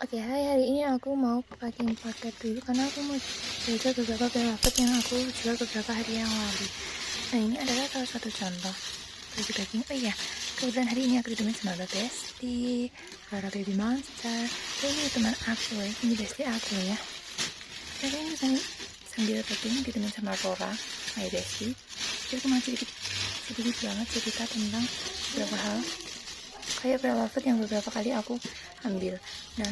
Oke, hai, hari ini aku mau packing paket dulu karena aku mau jaga beberapa velvet yang aku jual beberapa hari yang lalu. Nah, ini adalah salah satu contoh baju packing. Oh iya, kebetulan hari ini aku ditemenin sama Mbak Besti, Clara Baby Monster, dan ini teman aku ya, ini Besti aku ya. Nah, ini sambil packing ditemenin sama Rora, my Besti. Jadi aku mau sedikit banget cerita tentang beberapa hal kayak velvet yang beberapa kali aku ambil. Nah,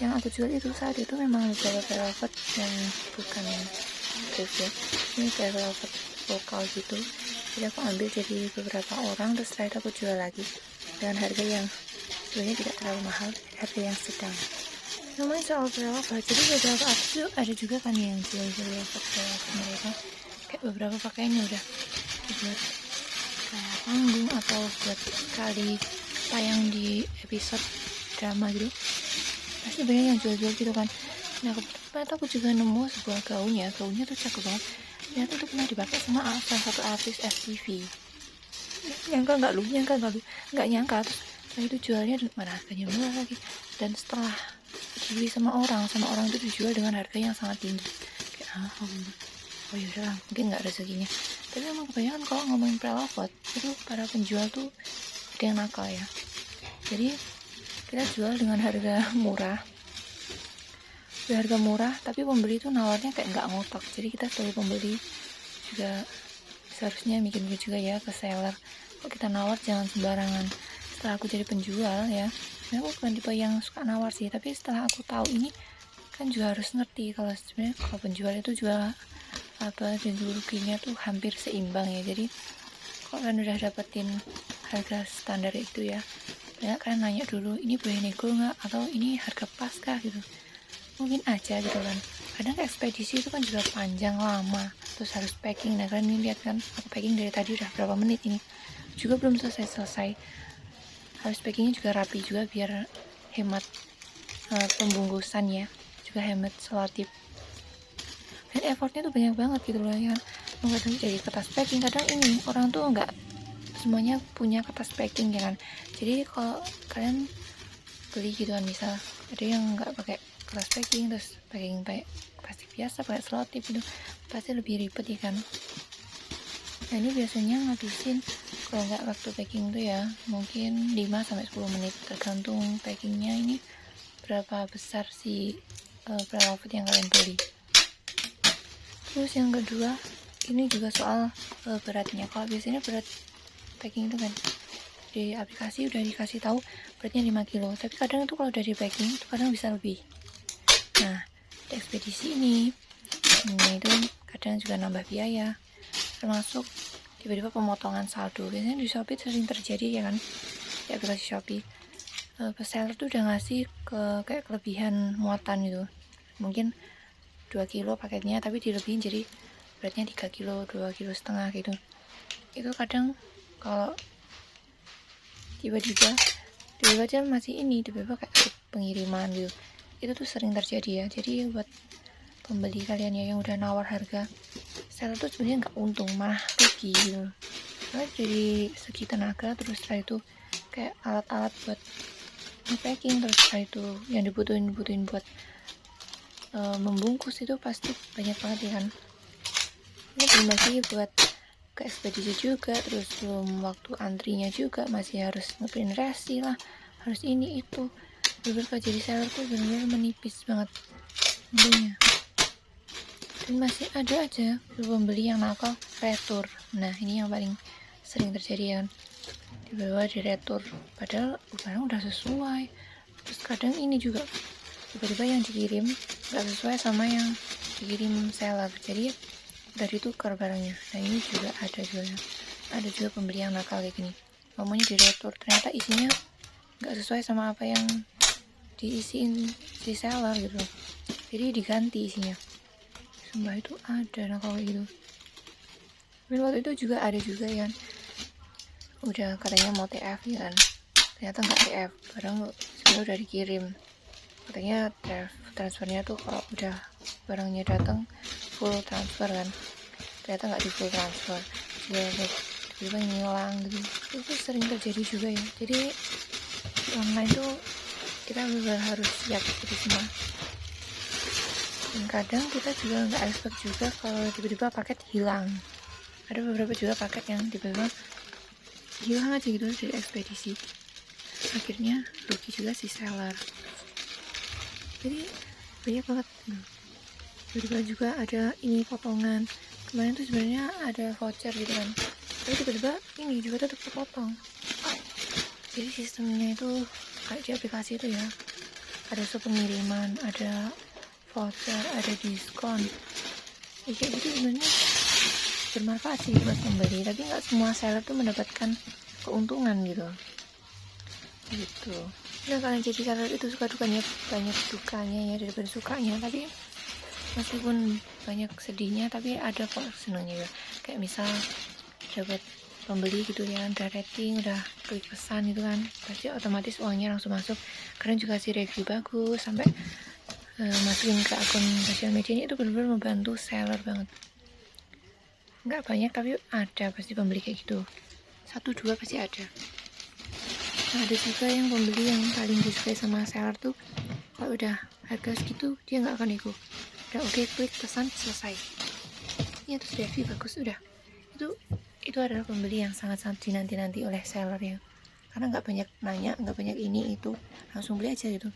yang aku jual itu saat itu memang beberapa velvet yang bukan dress ya, ini kayak velvet lokal gitu. Jadi aku ambil jadi beberapa orang, terus setelah itu aku jual lagi dengan harga yang sebenarnya tidak terlalu mahal, harga yang sedang. Ngomongin soal velvet, jadi beberapa aku ada juga kan yang jual velvet mereka kayak beberapa pakaiannya udah buat kayak panggung atau buat kali tayang di episode drama gitu, pasti banyak yang jual-jual gitu kan. Nah, ternyata aku juga nemu sebuah gaunnya tuh cakep banget. Ternyata itu pernah dipakai sama salah satu artis FTV. Nyangka nggak lu nggak nyangka. Terus setelah itu jualnya mana harganya murah lagi, dan setelah dibeli sama orang itu dijual dengan harga yang sangat tinggi. Kayak oh yaudah, mungkin nggak rezekinya. Tapi emang kebanyakan kalau ngomongin velvet itu para penjual tuh ada yang nakal ya. Jadi kita jual dengan harga murah, tapi pembeli itu nawarnya kayak nggak ngotak. Jadi kita sebagai pembeli juga seharusnya mikir-mikir juga ya ke seller, kok kita nawar jangan sembarangan. Setelah aku jadi penjual ya, aku bukan tipe yang suka nawar sih, tapi setelah aku tahu ini kan juga harus ngerti kalau sebenarnya kalau penjual itu jual apa dan ruginya tuh hampir seimbang ya. Jadi kalau kan udah dapetin harga standar itu ya, banyak kan nanya dulu, ini boleh nego nggak, atau ini harga pas kah gitu. Mungkin aja gitu kan. Kadang ekspedisi itu kan juga panjang lama, terus harus packing. Nah, kalian ini lihat kan, aku packing dari tadi udah berapa menit ini, juga belum selesai. Harus packingnya juga rapi juga biar hemat pembungkusan ya, juga hemat selotip. Dan effortnya tuh banyak banget gitu loh ya. Kadang jadi kertas packing, kadang ini orang tuh nggak semuanya punya kertas packing ya kan. Jadi kalau kalian beli gitu kan, misal ada yang nggak pakai kertas packing, terus packing pakai plastik biasa, pakai selotip itu pasti lebih ribet ya kan. Nah, ini biasanya ngabisin kalau nggak waktu packing tuh ya mungkin 5-10 menit tergantung packingnya ini berapa besar si velvet yang kalian beli. Terus yang kedua ini juga soal beratnya. Kalau biasanya berat packing itu kan di aplikasi udah dikasih tahu beratnya 5 kilo, tapi kadang itu kalau udah di packing itu kadang bisa lebih. Nah, di ekspedisi ini itu kadang juga nambah biaya, termasuk tiba-tiba pemotongan saldo. Biasanya di Shopee sering terjadi ya kan, di aplikasi Shopee peseller tuh udah ngasih kayak kelebihan muatan gitu, mungkin 2 kilo paketnya tapi dilebihin jadi beratnya 3 kilo, 2 kilo setengah gitu. Itu kadang kalau tiba-tiba aja masih ini, tiba-tiba kayak pengiriman gitu, itu tuh sering terjadi ya. Jadi buat pembeli kalian ya yang udah nawar harga, seller tuh sebenarnya nggak untung, malah rugi gitu. Karena jadi segi tenaga, terus setelah itu kayak alat-alat buat packing, terus setelah itu yang dibutuhin buat membungkus itu pasti banyak banget ya kan. Ini belum lagi buat ke ekspedisi juga, terus belum waktu antrinya juga masih harus ngeprint resi lah, harus ini itu. Beberapa jadi seller tuh benar-benar menipis banget tentunya. Dan masih ada aja pembeli yang nakal retur. Nah, ini yang paling sering terjadi ya kan, tiba-tiba di retur padahal barang udah sesuai. Terus kadang ini juga tiba-tiba yang dikirim nggak sesuai sama yang dikirim seller, jadi udah ditukar barangnya. Nah, ini juga ada juga pembeli yang nakal kayak gini, ngomongnya di retur ternyata isinya nggak sesuai sama apa yang diisiin si seller gitu, jadi diganti isinya. Sumpah itu ada nakal kayak gitu. Dan waktu itu juga ada juga yang udah katanya mau TF ya kan, ternyata nggak TF, barang sebenarnya udah dikirim. Katanya transfernya tuh kalau udah barangnya datang full transfer kan, ternyata nggak di full transfer, tiba-tiba ngilang gitu. Itu sering terjadi juga ya. Jadi online tuh kita benar harus siap itu semua. Dan kadang kita juga nggak expect juga kalau tiba-tiba paket hilang. Ada beberapa juga paket yang tiba-tiba hilang aja gitu dari ekspedisi, akhirnya rugi juga si seller. Jadi banyak banget. Tiba-tiba juga ada ini potongan, kemarin tuh sebenarnya ada voucher gitu kan, tapi tiba-tiba ini juga tetap terpotong. Jadi sistemnya itu kayak di aplikasi itu ya, ada pengiriman, ada voucher, ada diskon ya, kayak gitu. Sebenarnya bermanfaat sih buat pembeli, tapi nggak semua seller tuh mendapatkan keuntungan gitu. Nah, kalian jadi seller itu suka dukanya, banyak dukanya ya daripada sukanya. Tapi meskipun banyak sedihnya, tapi ada kok senangnya ya. Kayak misal dapat pembeli gitu ya, udah rating, udah klik pesan gitu kan, pasti otomatis uangnya langsung masuk. Kalian juga kasih review bagus, sampai masukin ke akun sosial medianya, itu benar-benar membantu seller banget. Nggak banyak tapi ada pasti pembeli kayak gitu, 1-2 pasti ada. Nah, ada juga yang pembeli yang paling disukai sama seller tuh, kalau udah harga segitu dia nggak akan nego, udah oke, klik pesan selesai ya, terus review bagus, udah. Itu adalah pembeli yang sangat-sangat dinanti-nanti oleh seller ya, karena nggak banyak nanya, nggak banyak ini itu, langsung beli aja gitu.